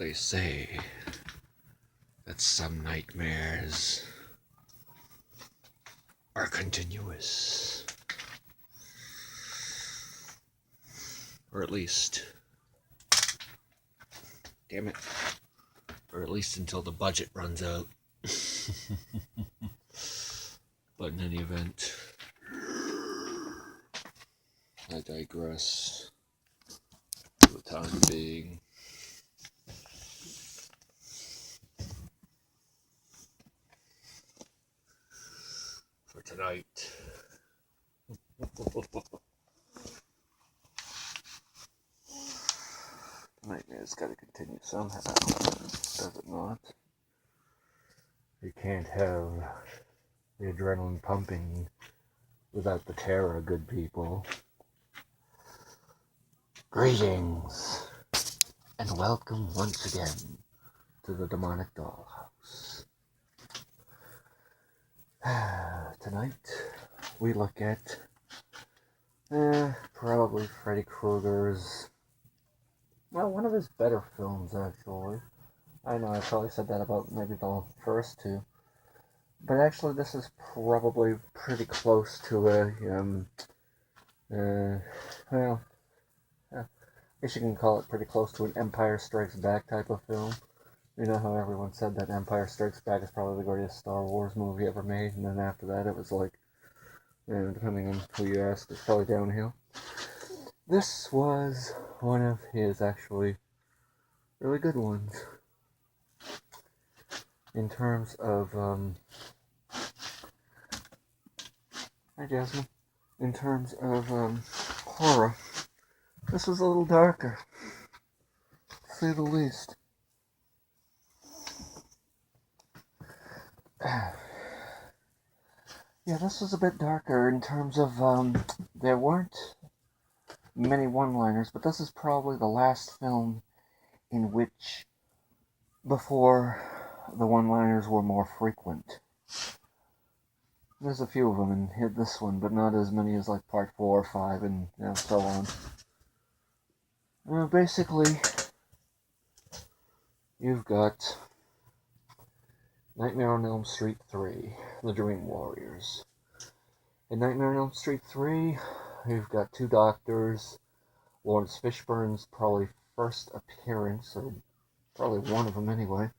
They say that some nightmares are continuous. Or at least, damn it, or at least until the budget runs out. But in any event, I digress for the time being. For tonight. Nightmare's gotta continue somehow, does it not? You can't have the adrenaline pumping without the terror, good people. Greetings, and welcome once again to the demonic dollhouse. Tonight, we look at probably Freddy Krueger's, well, one of his better films, actually. I know I probably said that about maybe the first two, but actually this is probably pretty close to well, I guess you can call it pretty close to an Empire Strikes Back type of film. You know how everyone said that Empire Strikes Back is probably the greatest Star Wars movie ever made, and then after that it was like, depending on who you ask, it's probably downhill. This was one of his actually really good ones. In terms of, hi Jasmine. In terms of horror, this was a little darker, to say the least. Yeah, this was a bit darker in terms of, there weren't many one-liners, but this is probably the last film in which, before the one-liners were more frequent. There's a few of them in this one, but not as many as like part 4 or 5 and so on. Basically, you've got Nightmare on Elm Street 3, The Dream Warriors. In Nightmare on Elm Street 3, you've got two doctors, Lawrence Fishburne's probably first appearance, or probably one of them anyway,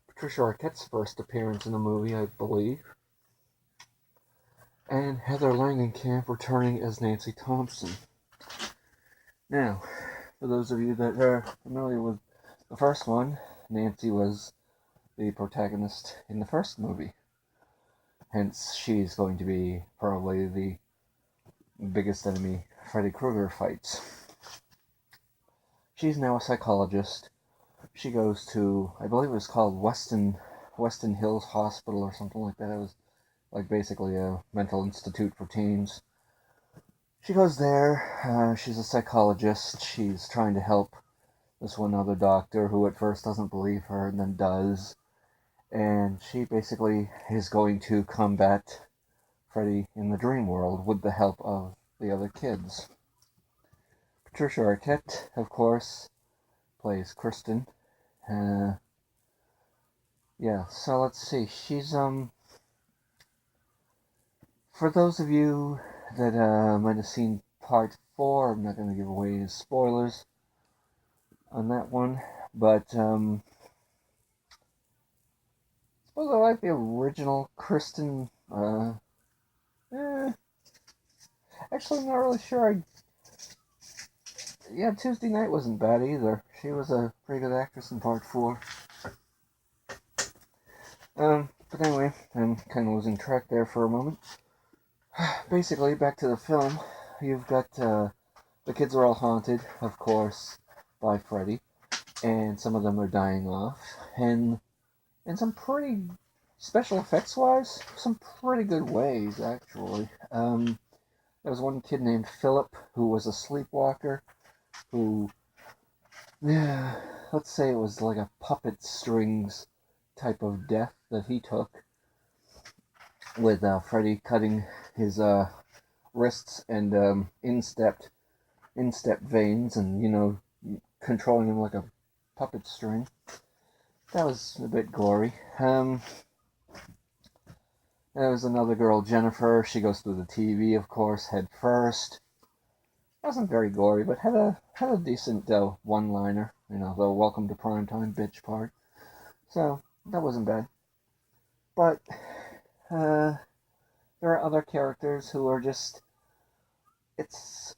Patricia Arquette's first appearance in the movie, I believe, and Heather Langenkamp returning as Nancy Thompson. Now, for those of you that are familiar with the first one, Nancy was the protagonist in the first movie. Hence, she's going to be probably the biggest enemy Freddy Krueger fights. She's now a psychologist. She goes to, I believe it was called Weston Hills Hospital or something like that. It was like basically a mental institute for teens. She goes there. She's a psychologist. She's trying to help this one other doctor who at first doesn't believe her and then does. And she basically is going to combat Freddy in the dream world with the help of the other kids. Patricia Arquette, of course, plays Kristen. Yeah, so let's see. She's, for those of you that might have seen part 4, I'm not going to give away any spoilers on that one, but suppose I like the original Kristen. Actually, I'm not really sure. Yeah, Tuesday Night wasn't bad either. She was a pretty good actress in part 4. But anyway, I'm kind of losing track there for a moment. Basically, back to the film. You've got the kids are all haunted, of course, by Freddy, and some of them are dying off, and in some pretty special effects wise, some pretty good ways actually. There was one kid named Philip who was a sleepwalker, who, let's say it was like a puppet strings type of death that he took, with Freddy cutting his wrists and instep veins and, controlling him like a puppet string. That was a bit gory. There was another girl, Jennifer. She goes through the TV, of course, head first. Wasn't very gory, but had a decent one-liner. You know, the "Welcome to Primetime" bitch part. So that wasn't bad. But there are other characters who are just. It's.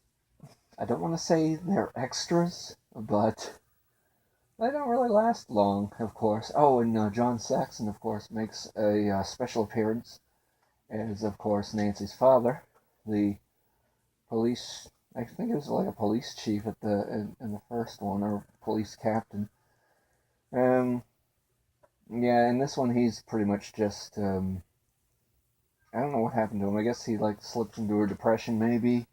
I don't want to say they're extras, but they don't really last long, of course. Oh, and John Saxon, of course, makes a special appearance as, of course, Nancy's father, the police. I think it was like a police chief at in the first one, or police captain. Yeah, in this one he's pretty much just I don't know what happened to him. I guess he like slipped into a depression maybe,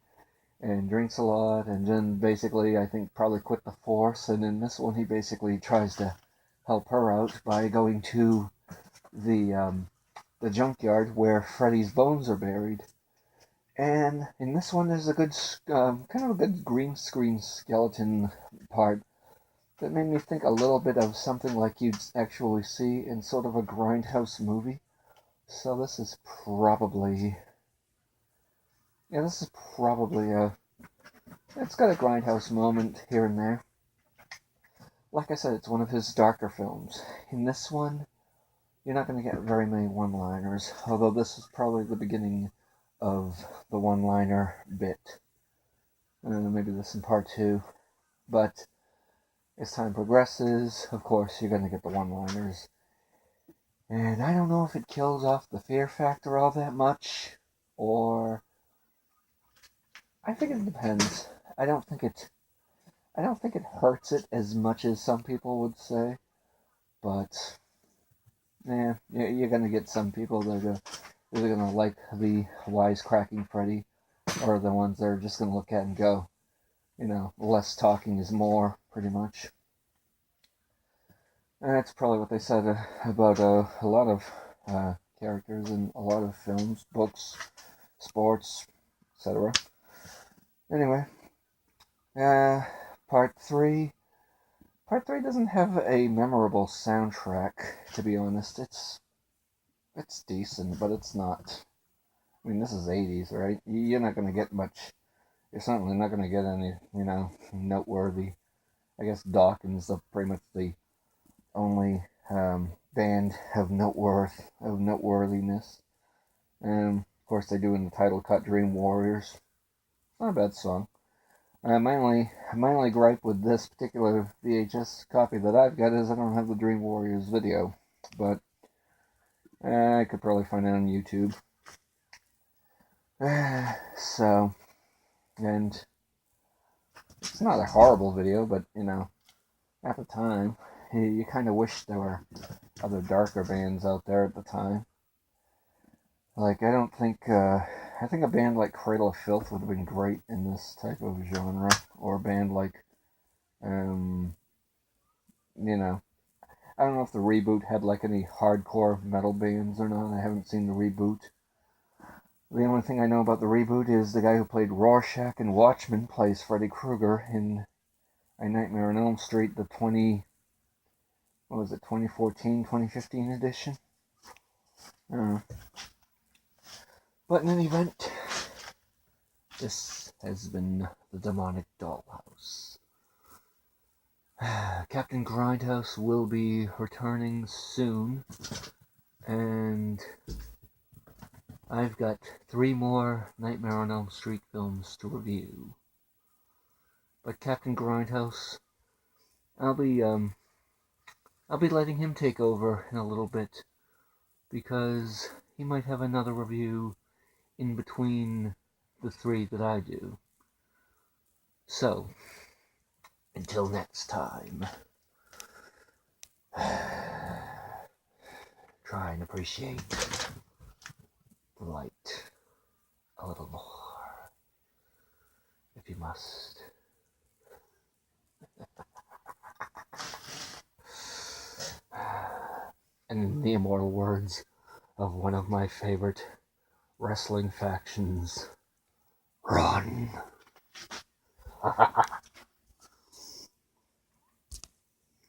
and drinks a lot, and then basically I think probably quit the force. And in this one he basically tries to help her out by going to the junkyard where Freddy's bones are buried. And in this one, there's a good, kind of a good green screen skeleton part that made me think a little bit of something like you'd actually see in sort of a grindhouse movie. So this is probably, it's got a grindhouse moment here and there. Like I said, it's one of his darker films. In this one, you're not going to get very many one-liners, although this is probably the beginning of the one-liner bit. Maybe this in part 2. But as time progresses, of course, you're going to get the one-liners. And I don't know if it kills off the fear factor all that much, or I think it depends. I don't think it hurts it as much as some people would say, but yeah, you're gonna get some people that are either gonna like the wisecracking Freddy, or the ones that are just gonna look at it and go, less talking is more, pretty much. And that's probably what they said about a lot of characters in a lot of films, books, sports, etc. Anyway, part 3. Part 3 doesn't have a memorable soundtrack, to be honest. It's decent, but it's not. I mean, this is 80s, right? You're not going to get much. You're certainly not going to get any, noteworthy. I guess Dawkins is pretty much the only band of noteworthiness. Of course, they do in the title cut "Dream Warriors." Not a bad song. My only gripe with this particular VHS copy that I've got is I don't have the Dream Warriors video, but I could probably find it on YouTube. So, and it's not a horrible video, but at the time, you kind of wish there were other darker bands out there at the time. Like, I think a band like Cradle of Filth would have been great in this type of genre, or a band like, I don't know if the Reboot had like any hardcore metal bands or not. I haven't seen the Reboot. The only thing I know about the Reboot is the guy who played Rorschach in Watchmen plays Freddy Krueger in A Nightmare on Elm Street, the 2014, 2015 edition? I don't know. But in any event, this has been the Demonic Dollhouse. Captain Grindhouse will be returning soon, and I've got 3 more Nightmare on Elm Street films to review. But Captain Grindhouse, I'll be letting him take over in a little bit, because he might have another review in between the 3 that I do. So, until next time, try and appreciate the light a little more, if you must. And in the immortal words of one of my favorite wrestling factions, run.